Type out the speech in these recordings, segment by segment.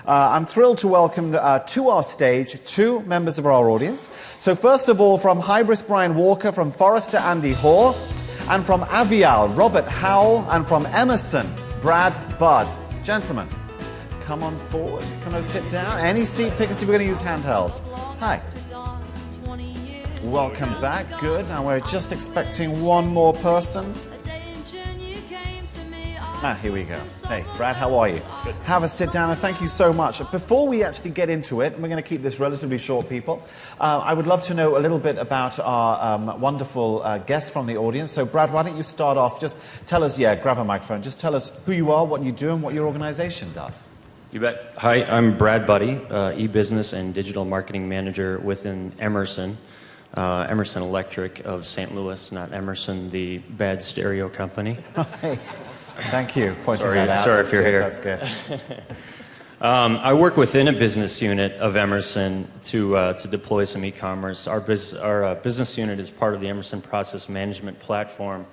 I'm thrilled to welcome to our stage two members of our audience. So first of all, from Hybris, Brian Walker, from Forrester, Andy Hoar, and from Avial, Robert Howl, and from Emerson, Brad Budd. Gentlemen, come on forward. Come on, sit down. Any seat pick, see, we're going to use handhelds. Hi. Welcome back. Good. Now we're just expecting one more person. Here we go. Hey, Brad, how are you? Good. Have a sit down, and thank you so much. Before we actually get into it, and we're going to keep this relatively short, people, I would love to know a little bit about our wonderful guests from the audience. So, Brad, why don't you start off? Just tell us, grab a microphone. Just tell us who you are, what you do, and what your organization does. You bet. Hi, I'm Brad Buddy, e-business and digital marketing manager within Emerson. Emerson Electric of St. Louis, not Emerson, the bad stereo company. Right. Thank you for pointing that out. Sorry if you're here. That's good. I work within a business unit of Emerson to deploy some e-commerce. Our business unit is part of the Emerson Process Management Platform.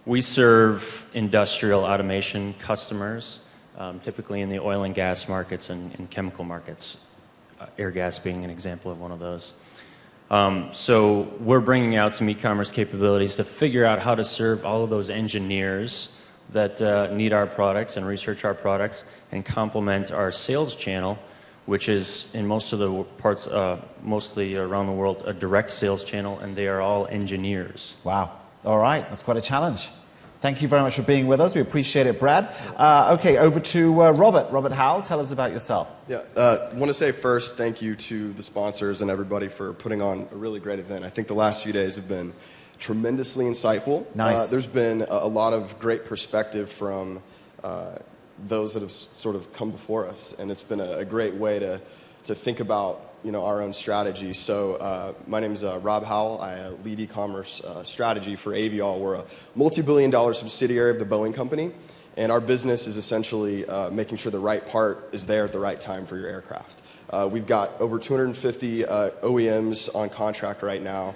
We serve industrial automation customers, typically in the oil and gas markets and chemical markets, air gas being an example of one of those. So we're bringing out some e-commerce capabilities to figure out how to serve all of those engineers that need our products and research our products and complement our sales channel, which is in most of the parts, mostly around the world, a direct sales channel, and they are all engineers. Wow. All right. That's quite a challenge. Thank you very much for being with us. We appreciate it, Brad. Okay, over to Robert. Robert Howell, tell us about yourself. Yeah, I want to say first thank you to the sponsors and everybody for putting on a really great event. I think the last few days have been tremendously insightful. Nice. There's been a lot of great perspective from those that have sort of come before us, and it's been a great way to think about our own strategy. So my name is Rob Howell. I lead e-commerce strategy for Avial. We're a multi-billion-dollar subsidiary of the Boeing company, and our business is essentially making sure the right part is there at the right time for your aircraft. We've got over 250 OEMs on contract right now.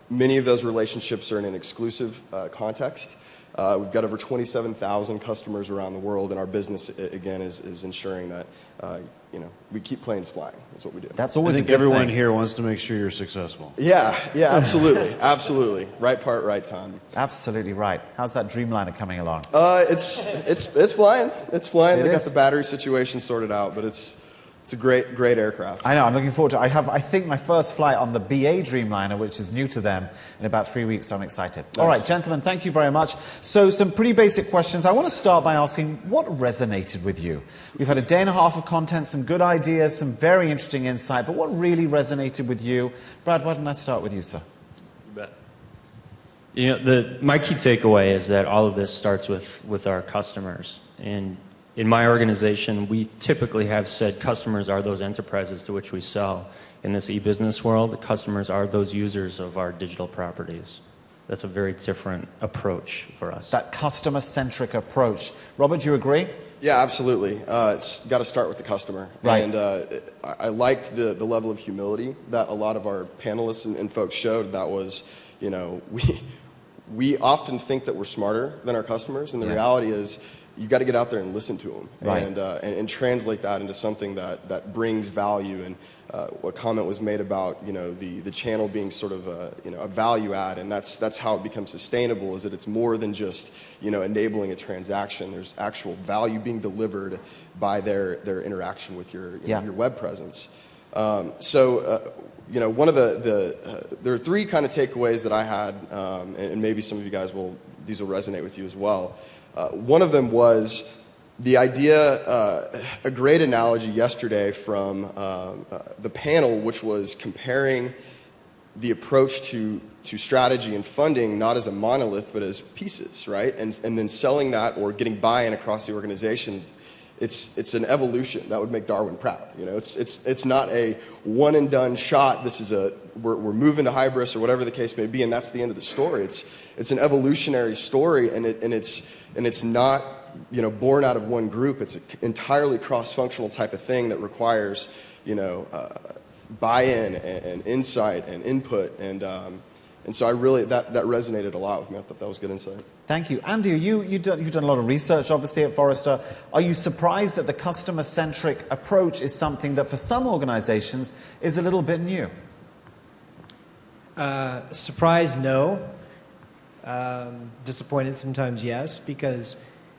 Many of those relationships are in an exclusive context. We've got over 27,000 customers around the world, and our business, again, is ensuring that we keep planes flying. That's what we do. That's always I think a good everyone thing. here wants to make sure you're successful. Yeah, absolutely, absolutely. Right part, right time. Absolutely right. How's that Dreamliner coming along? It's flying. It's flying. They got is? the battery situation sorted out, but it's a great aircraft. I know, I'm looking forward to it. I think, my first flight on the BA Dreamliner, which is new to them, in about 3 weeks, so I'm excited. Nice. All right, gentlemen, thank you very much. So, some pretty basic questions. I want to start by asking, what resonated with you? We've had a day and a half of content, some good ideas, some very interesting insight, but what really resonated with you? Brad, why don't I start with you, sir? You bet. My key takeaway is that all of this starts with our customers. And in my organization, we typically have said customers are those enterprises to which we sell. In this e-business world, the customers are those users of our digital properties. That's a very different approach for us. That customer-centric approach. Robert, do you agree? Yeah, absolutely. It's got to start with the customer. Right. And I liked the level of humility that a lot of our panelists and folks showed. That was, we often think that we're smarter than our customers, and the reality is, you got to get out there and listen to them, right, and translate that into something that brings value. And a comment was made about the channel being sort of a value add, and that's how it becomes sustainable. Is that it's more than just enabling a transaction. There's actual value being delivered by their interaction with your web presence. So one of there are three kind of takeaways that I had, and maybe some of you guys these will resonate with you as well. One of them was the idea, a great analogy yesterday from the panel, which was comparing the approach to strategy and funding not as a monolith but as pieces, right? And then selling that or getting buy-in across the organization. It's an evolution that would make Darwin proud. It's not a one and done shot. This is we're moving to Hybris or whatever the case may be, and that's the end of the story. It's an evolutionary story, and it's not born out of one group. It's an entirely cross-functional type of thing that requires buy-in and insight and input, and And so I really, that resonated a lot with me. I thought that was good insight. Thank you. Andy, you've done a lot of research, obviously, at Forrester. Are you surprised that the customer-centric approach is something that for some organizations is a little bit new? Surprised, no. Disappointed sometimes, yes, because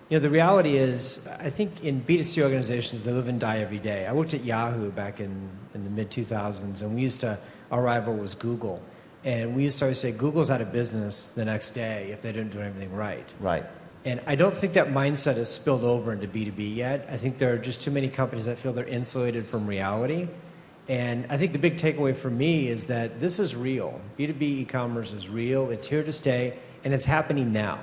the reality is, I think in B2C organizations, they live and die every day. I worked at Yahoo back in the mid-2000s, and our rival was Google. And we used to always say, Google's out of business the next day if they didn't do anything right. Right. And I don't think that mindset has spilled over into B2B yet. I think there are just too many companies that feel they're insulated from reality. And I think the big takeaway for me is that this is real. B2B e-commerce is real. It's here to stay, and it's happening now.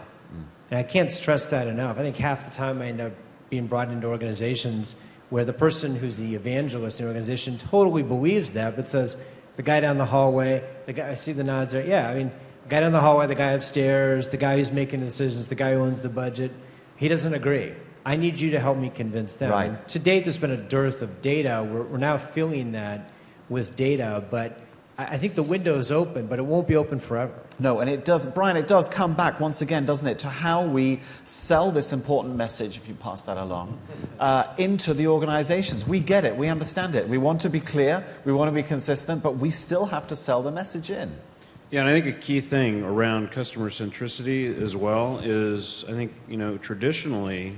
And I can't stress that enough. I think half the time I end up being brought into organizations where the person who's the evangelist in the organization totally believes that, but says, the guy down the hallway, the guy, I see the nods there, yeah, I mean, the guy down the hallway, the guy upstairs, the guy who's making decisions, the guy who owns the budget, he doesn't agree. I need you to help me convince them. Right. And to date, there's been a dearth of data. We're now filling that with data, but I think the window is open, but it won't be open forever. No, and it does, Brian, it does come back once again, doesn't it, to how we sell this important message, if you pass that along, into the organizations. We get it, we understand it. We want to be clear, we want to be consistent, but we still have to sell the message in. Yeah, and I think a key thing around customer centricity as well is, I think, traditionally,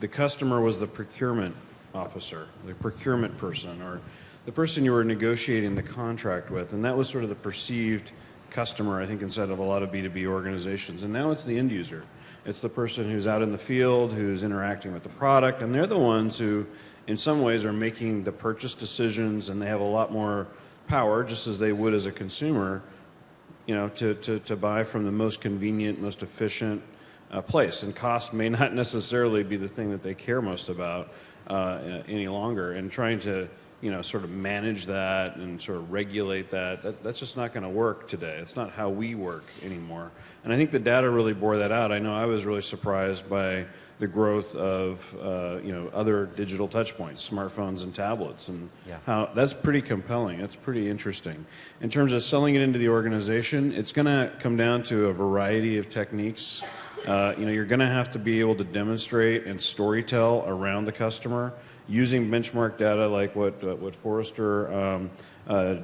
the customer was the procurement officer, the procurement person, or the person you were negotiating the contract with, and that was sort of the perceived customer, I think, inside of a lot of B2B organizations. And now it's the end user. It's the person who's out in the field, who's interacting with the product, and they're the ones who, in some ways, are making the purchase decisions, and they have a lot more power, just as they would as a consumer, to buy from the most convenient, most efficient place. And cost may not necessarily be the thing that they care most about any longer. And trying to sort of manage that and sort of regulate that's just not going to work today. It's not how we work anymore. And I think the data really bore that out. I know I was really surprised by the growth of other digital touch points, smartphones and tablets, and how that's pretty compelling. That's pretty interesting. In terms of selling it into the organization, it's going to come down to a variety of techniques. You're going to have to be able to demonstrate and storytell around the customer. Using benchmark data like what Forrester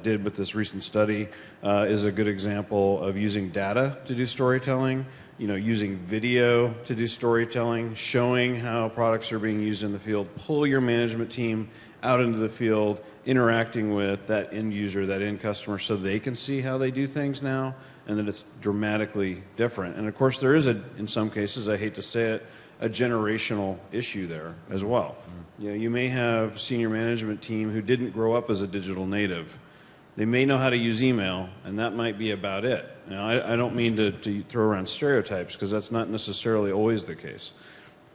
did with this recent study is a good example of using data to do storytelling, using video to do storytelling, showing how products are being used in the field. Pull your management team out into the field, interacting with that end user, that end customer, so they can see how they do things now and that it's dramatically different. And of course there is, in some cases, I hate to say it, a generational issue there as well. You may have senior management team who didn't grow up as a digital native. They may know how to use email, and that might be about it. Now, I don't mean to throw around stereotypes, because that's not necessarily always the case,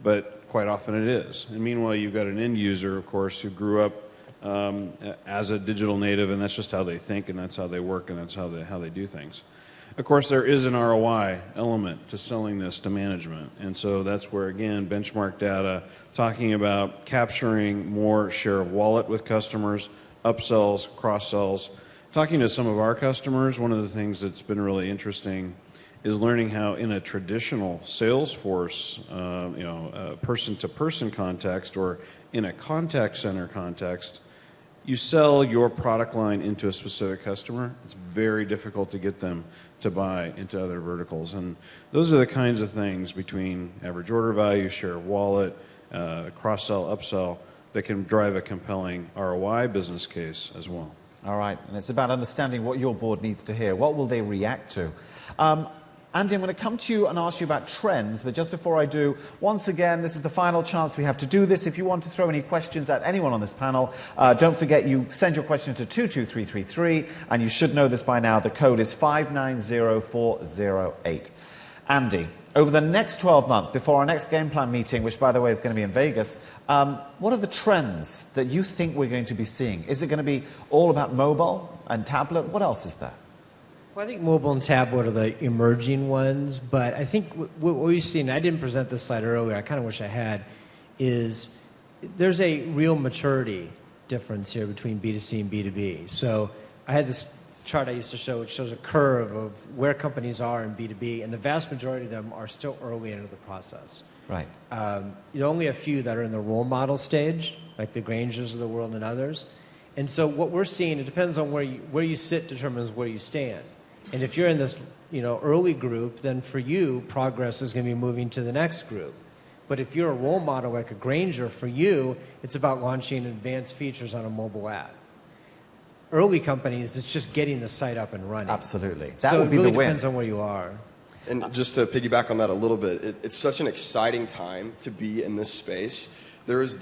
but quite often it is. And meanwhile, you've got an end user, of course, who grew up as a digital native, and that's just how they think, and that's how they work, and that's how they do things. Of course, there is an ROI element to selling this to management. And so that's where, again, benchmark data, talking about capturing more share of wallet with customers, upsells, cross-sells. Talking to some of our customers, one of the things that's been really interesting is learning how in a traditional Salesforce, person-to-person context, or in a contact center context, you sell your product line into a specific customer. It's very difficult to get them to buy into other verticals. And those are the kinds of things between average order value, share of wallet, cross-sell, upsell, that can drive a compelling ROI business case as well. All right, and it's about understanding what your board needs to hear. What will they react to? Andy, I'm going to come to you and ask you about trends, but just before I do, once again, this is the final chance we have to do this. If you want to throw any questions at anyone on this panel, don't forget you send your question to 22333, and you should know this by now. The code is 590408. Andy, over the next 12 months, before our next game plan meeting, which, by the way, is going to be in Vegas, what are the trends that you think we're going to be seeing? Is it going to be all about mobile and tablet? What else is there? Well, I think mobile and tablet are the emerging ones, but I think what we've seen, I didn't present this slide earlier, I kind of wish I had, is there's a real maturity difference here between B2C and B2B. So I had this chart I used to show, which shows a curve of where companies are in B2B, and the vast majority of them are still early into the process. Right. Only a few that are in the role model stage, like the Grangers of the world and others. And so what we're seeing, it depends on where you sit determines where you stand. And if you're in this early group, then for you, progress is going to be moving to the next group. But if you're a role model like a Granger, for you, it's about launching advanced features on a mobile app. Early companies, it's just getting the site up and running. Absolutely. That so would be it really the win. depends on where you are. And just to piggyback on that a little bit, it's such an exciting time to be in this space. There's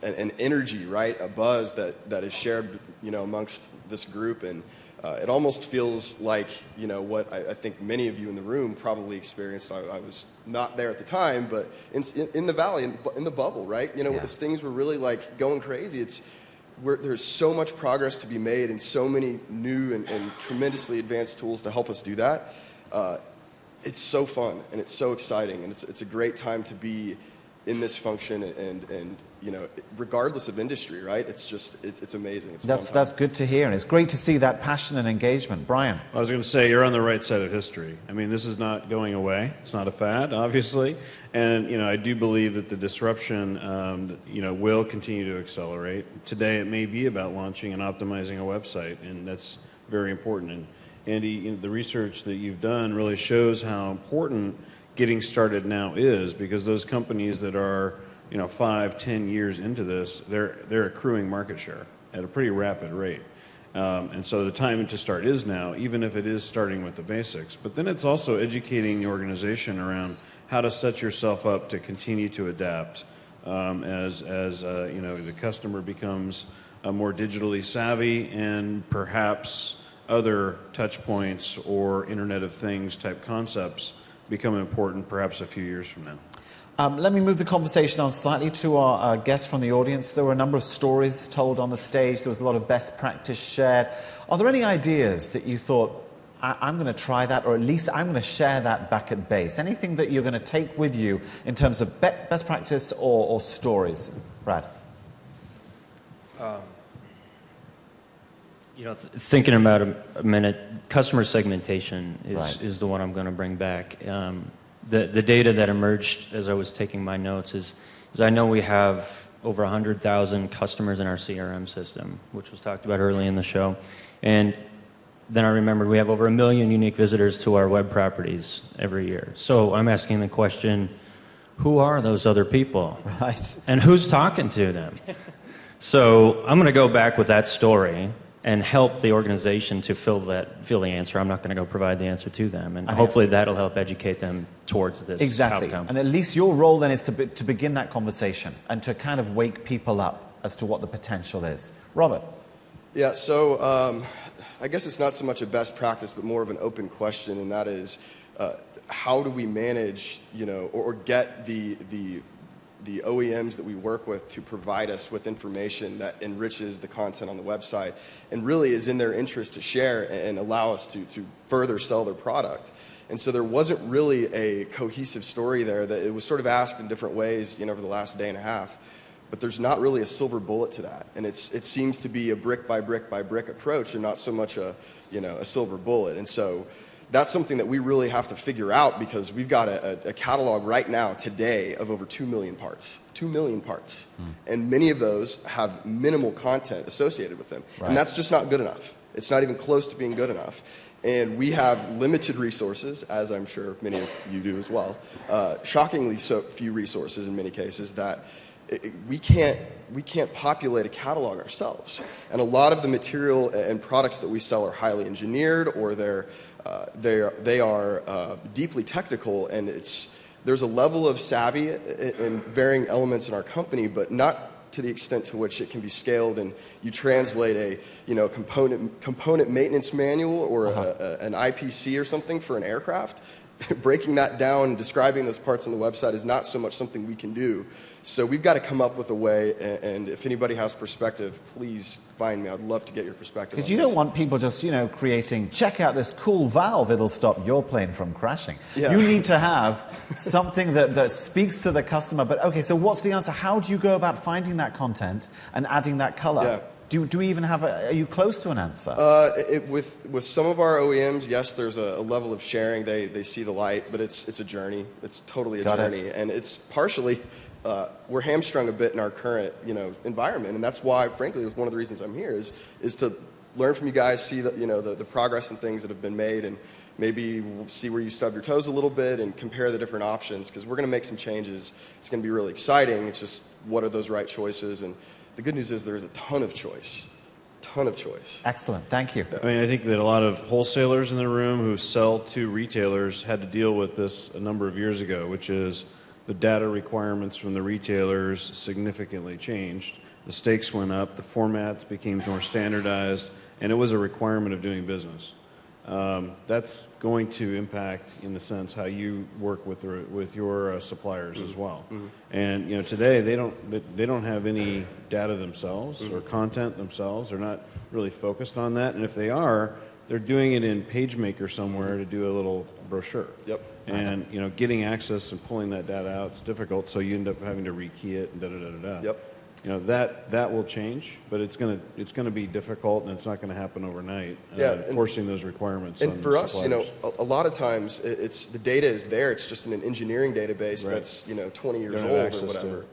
an energy, right, a buzz that is shared, amongst this group, and it almost feels like, what I think many of you in the room probably experienced. I was not there at the time, but in the valley, in the bubble, right? As things were really like going crazy. There's so much progress to be made, and so many new and tremendously advanced tools to help us do that. It's so fun, and it's so exciting, and it's a great time to be in this function, and regardless of industry, right? It's amazing. It's That's good to hear, and it's great to see that passion and engagement. Brian? I was going to say, you're on the right side of history. I mean, this is not going away. It's not a fad, obviously. And, I do believe that the disruption, will continue to accelerate. Today, it may be about launching and optimizing a website, and that's very important. And Andy, the research that you've done really shows how important getting started now is, because those companies that are 5-10 years into this, they're accruing market share at a pretty rapid rate. And so the time to start is now, even if it is starting with the basics. But then it's also educating the organization around how to set yourself up to continue to adapt as the customer becomes more digitally savvy, and perhaps other touch points or Internet of Things type concepts become important perhaps a few years from now. Let me move the conversation on slightly to our guests from the audience. There were a number of stories told on the stage. There was a lot of best practice shared. Are there any ideas that you thought, I'm going to try that, or at least I'm going to share that back at base? Anything that you're going to take with you in terms of best practice or stories? Brad? Thinking about a minute, customer segmentation is the one I'm going to bring back. The data that emerged as I was taking my notes is I know we have over 100,000 customers in our CRM system, which was talked about early in the show. And then I remembered we have over 1 million unique visitors to our web properties every year. So I'm asking the question, who are those other people? Right. And who's talking to them? So I'm going to go back with that story and help the organization to fill the answer. I'm not going to go provide the answer to them, and hopefully that'll help educate them towards this outcome. And at least your role then is to begin that conversation and to kind of wake people up as to what the potential is. Robert? Yeah, so I guess it's not so much a best practice, but more of an open question, and that is, how do we manage, or get the OEMs that we work with to provide us with information that enriches the content on the website and really is in their interest to share and allow us to further sell their product. And so there wasn't really a cohesive story there. That it was sort of asked in different ways, over the last day and a half. But there's not really a silver bullet to that. And it seems to be a brick by brick by brick approach, and not so much a silver bullet. And so that's something that we really have to figure out, because we've got a catalog right now, today, of over 2 million parts. 2 million parts. And many of those have minimal content associated with them. Right. And that's just not good enough. It's not even close to being good enough. And we have limited resources, as I'm sure many of you do as well. Shockingly so few resources in many cases, that we can't populate a catalog ourselves. And a lot of the material and products that we sell are highly engineered, or they are deeply technical, and there's a level of savvy in varying elements in our company, but not to the extent to which it can be scaled, and you translate a component maintenance manual or an IPC or something for an aircraft. Breaking that down and describing those parts on the website is not so much something we can do. So we've got to come up with a way, and if anybody has perspective, please find me. I'd love to get your perspective. Because you don't want people just, creating, check out this cool valve, it'll stop your plane from crashing. Yeah. You need to have something that speaks to the customer. But okay, so what's the answer? How do you go about finding that content and adding that color? Yeah. Do we even have are you close to an answer? With some of our OEMs, yes, there's a level of sharing. They see the light, but it's a journey. It's totally a journey, and it's partially we're hamstrung a bit in our current environment, and that's why, frankly, one of the reasons I'm here is to learn from you guys, see the progress and things that have been made, and maybe see where you stub your toes a little bit and compare the different options, because we're going to make some changes. It's going to be really exciting. It's just, what are those right choices? And the good news is there's a ton of choice. Excellent. Thank you. I mean, I think that a lot of wholesalers in the room who sell to retailers had to deal with this a number of years ago, which is the data requirements from the retailers significantly changed. The stakes went up, the formats became more standardized, and it was a requirement of doing business. That's going to impact, in a sense, how you work with your suppliers as well. And today they don't have any data themselves or content themselves. They're not really focused on that. And if they are, they're doing it in PageMaker somewhere to do a little brochure. Yep. And getting access and pulling that data out is difficult. So you end up having to rekey it and da da da da da. Yep. That will change, but it's gonna be difficult, and it's not going to happen overnight. Forcing those requirements. And on for us, suppliers. a lot of times it's the data is there. It's just in an engineering database that's 20 years old or whatever.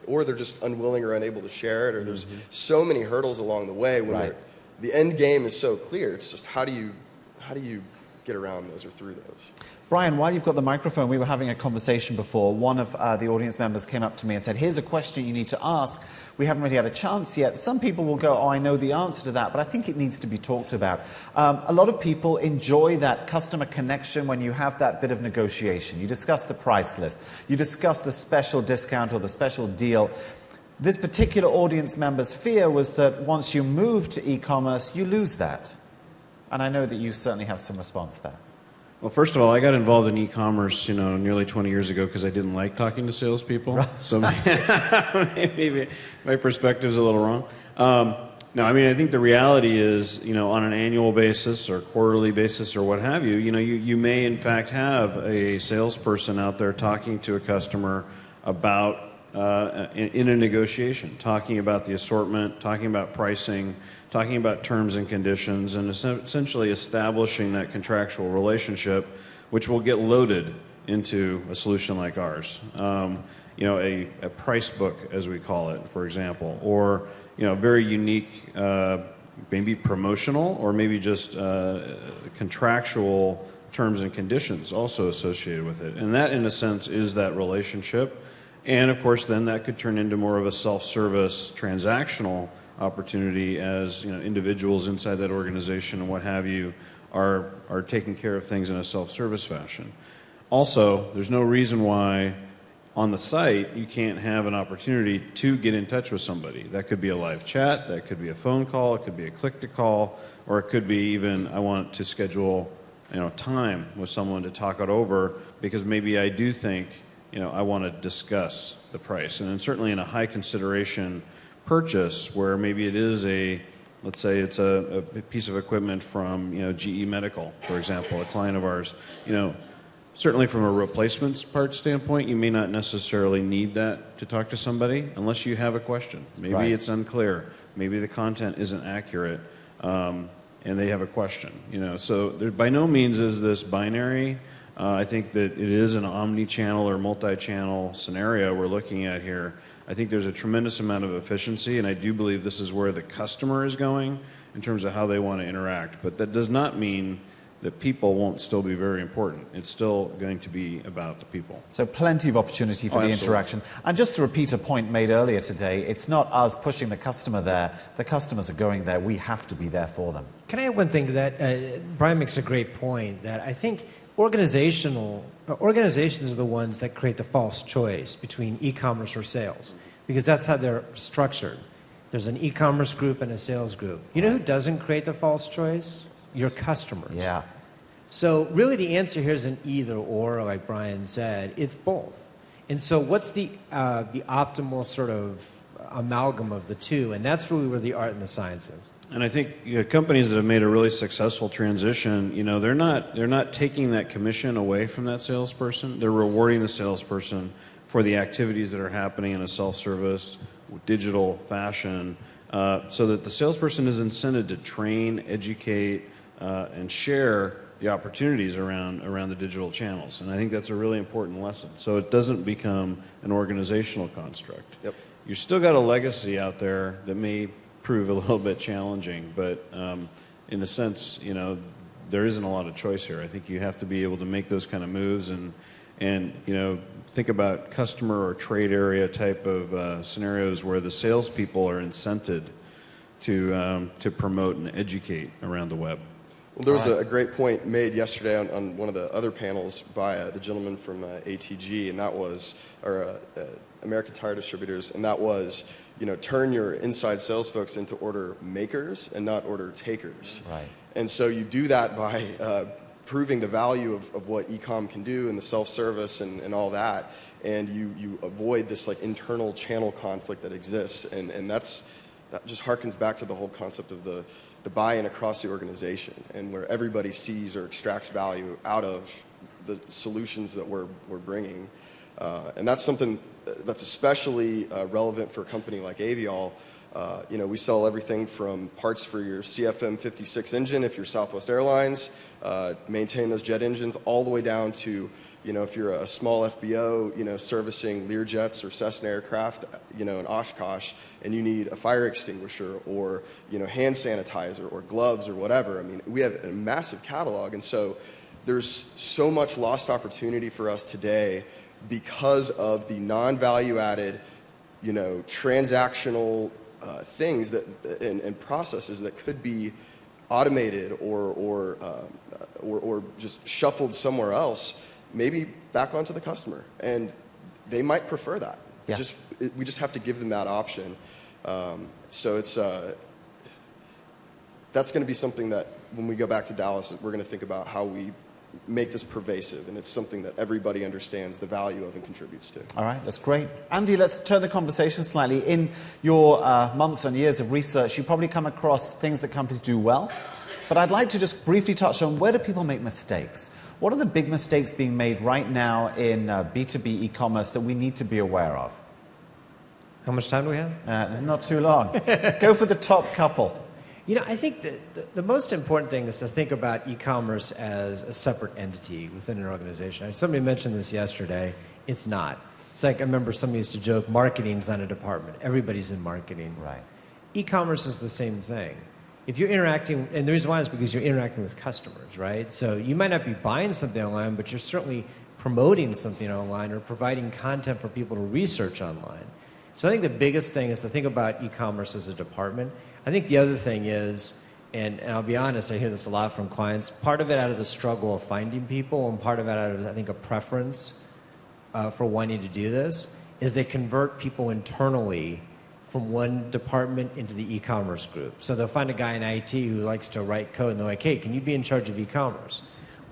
Or they're just unwilling or unable to share it, or there's so many hurdles along the way when the end game is so clear. It's just how do you get around those or through those? Brian, while you've got the microphone, we were having a conversation before. One of the audience members came up to me and said, here's a question you need to ask. We haven't really had a chance yet. Some people will go, oh, I know the answer to that, but I think it needs to be talked about. A lot of people enjoy that customer connection when you have that bit of negotiation. You discuss the price list. You discuss the special discount or the special deal. This particular audience member's fear was that once you move to e-commerce, you lose that. And I know that you certainly have some response there. Well, first of all, I got involved in e-commerce, nearly 20 years ago because I didn't like talking to salespeople. Right. So maybe my perspective is a little wrong. No, I mean, I think the reality is, on an annual basis or quarterly basis or what have you, you may in fact have a salesperson out there talking to a customer about, in a negotiation, talking about the assortment, talking about pricing, talking about terms and conditions, and essentially establishing that contractual relationship, which will get loaded into a solution like ours. A price book, as we call it, for example, or very unique, maybe promotional, or maybe just contractual terms and conditions also associated with it. And that, in a sense, is that relationship. And of course, then that could turn into more of a self-service transactional opportunity as individuals inside that organization and what have you are taking care of things in a self-service fashion. Also, there's no reason why on the site you can't have an opportunity to get in touch with somebody. That could be a live chat, that could be a phone call, it could be a click-to-call, or it could be even I want to schedule time with someone to talk it over because maybe I do think I want to discuss the price. And then certainly in a high consideration purchase where maybe it is let's say it's a piece of equipment from GE Medical, for example, a client of ours. Certainly from a replacements part standpoint, you may not necessarily need that to talk to somebody unless you have a question. Maybe it's unclear. Maybe the content isn't accurate, and they have a question. So there by no means is this binary. I think that it is an omni-channel or multi-channel scenario we're looking at here. I think there's a tremendous amount of efficiency, and I do believe this is where the customer is going in terms of how they want to interact. But that does not mean that people won't still be very important. It's still going to be about the people. So plenty of opportunity for the interaction. And just to repeat a point made earlier today, it's not us pushing the customer there. The customers are going there. We have to be there for them. Can I add one thing that Brian makes a great point, that I think organizations are the ones that create the false choice between e-commerce or sales, because that's how they're structured. There's an e-commerce group and a sales group. You know who doesn't create the false choice? Your customers. Yeah. So really the answer here isn't either or, like Brian said. It's both. And so what's the optimal sort of amalgam of the two? And that's really where the art and the science is. And I think companies that have made a really successful transition, they're not taking that commission away from that salesperson. They're rewarding the salesperson for the activities that are happening in a self-service digital fashion, so that the salesperson is incented to train, educate, and share the opportunities around the digital channels. And I think that's a really important lesson. So it doesn't become an organizational construct. Yep. You've still got a legacy out there that may prove a little bit challenging, but in a sense, there isn't a lot of choice here. I think you have to be able to make those kind of moves and think about customer or trade area type of scenarios where the salespeople are incented to promote and educate around the web. Well, there was a great point made yesterday on one of the other panels by the gentleman from ATG, and that was, or American Tire Distributors, and that was, turn your inside sales folks into order makers and not order takers. Right. And so you do that by proving the value of what e-com can do and the self-service and all that, and you avoid this like internal channel conflict that exists, and that just harkens back to the whole concept of the buy-in across the organization, and where everybody sees or extracts value out of the solutions that we're bringing. And that's something that's especially relevant for a company like Aviall. We sell everything from parts for your CFM56 engine if you're Southwest Airlines, maintain those jet engines, all the way down to, if you're a small FBO, servicing Learjets or Cessna aircraft, in Oshkosh, and you need a fire extinguisher or, hand sanitizer or gloves or whatever. I mean, we have a massive catalog, and so there's so much lost opportunity for us today because of the non-value added, transactional things that and processes that could be automated or just shuffled somewhere else, maybe back onto the customer, and they might prefer that. Yeah. We just have to give them that option. So it's that's going to be something that when we go back to Dallas, we're going to think about how we make this pervasive, and it's something that everybody understands the value of and contributes to. All right, that's great. Andy, let's turn the conversation slightly. In your months and years of research, you probably come across things that companies do well, but I'd like to just briefly touch on where do people make mistakes? What are the big mistakes being made right now in B2B e-commerce that we need to be aware of? How much time do we have? Not too long. Go for the top couple. I think that the most important thing is to think about e-commerce as a separate entity within an organization. Somebody mentioned this yesterday. It's not. It's like, I remember somebody used to joke, marketing's not a department. Everybody's in marketing. Right. E-commerce is the same thing. If you're interacting, and the reason why is because you're interacting with customers, right? So you might not be buying something online, but you're certainly promoting something online or providing content for people to research online. So I think the biggest thing is to think about e-commerce as a department. I think the other thing is, and I'll be honest, I hear this a lot from clients, part of it out of the struggle of finding people and part of it out of, I think, a preference for wanting to do this, is they convert people internally from one department into the e-commerce group. So they'll find a guy in IT who likes to write code and they're like, hey, can you be in charge of e-commerce?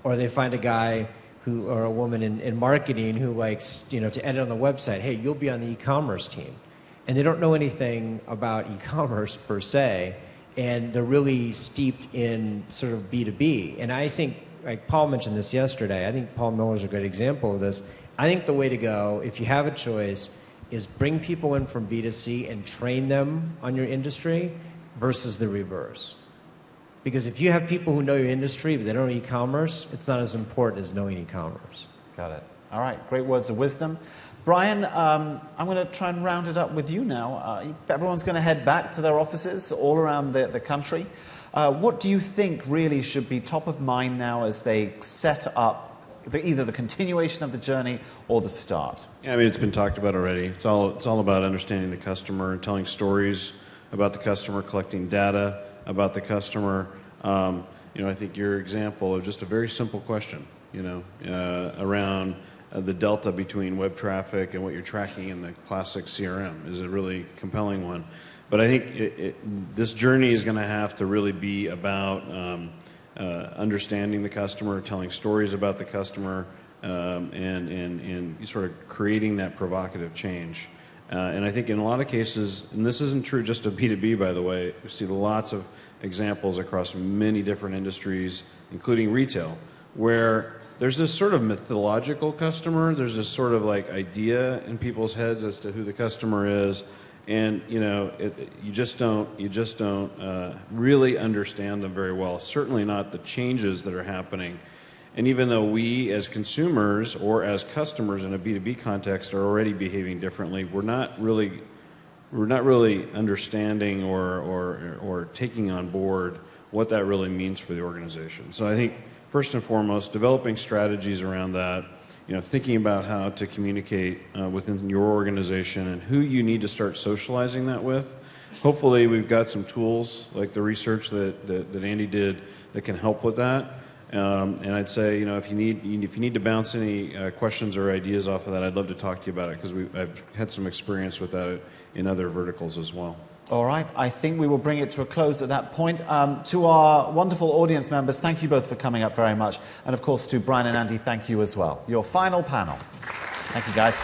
Or they find a guy or a woman in marketing who likes to edit on the website. Hey, you'll be on the e-commerce team. And they don't know anything about e-commerce per se, and they're really steeped in sort of B2B. And I think, like Paul mentioned this yesterday, I think Paul Miller's a great example of this. I think the way to go, if you have a choice, is bring people in from B2C and train them on your industry versus the reverse. Because if you have people who know your industry but they don't know e-commerce, it's not as important as knowing e-commerce. Got it. All right, great words of wisdom. Brian, I'm going to try and round it up with you now. Everyone's going to head back to their offices all around the country. What do you think really should be top of mind now as they set up either the continuation of the journey or the start? Yeah, I mean, it's been talked about already. It's all about understanding the customer and telling stories about the customer, collecting data about the customer. I think your example of just a very simple question, around the delta between web traffic and what you're tracking in the classic CRM is a really compelling one. But I think this journey is going to have to really be about understanding the customer, telling stories about the customer, and sort of creating that provocative change. And I think in a lot of cases, and this isn't true just of B2B, by the way, we see lots of examples across many different industries, including retail, where there's this sort of mythological customer, there's this sort of like idea in people's heads as to who the customer is, and you just don't really understand them very well. Certainly not the changes that are happening. And even though we as consumers or as customers in a B2B context are already behaving differently, we're not really understanding or taking on board what that really means for the organization. So I think first and foremost, developing strategies around that, thinking about how to communicate within your organization and who you need to start socializing that with. Hopefully we've got some tools like the research that Andy did that can help with that. And I'd say, if you need to bounce any questions or ideas off of that, I'd love to talk to you about it because I've had some experience with that in other verticals as well. All right, I think we will bring it to a close at that point. To our wonderful audience members, thank you both for coming up very much. And of course, to Brian and Andy, thank you as well. Your final panel. Thank you, guys.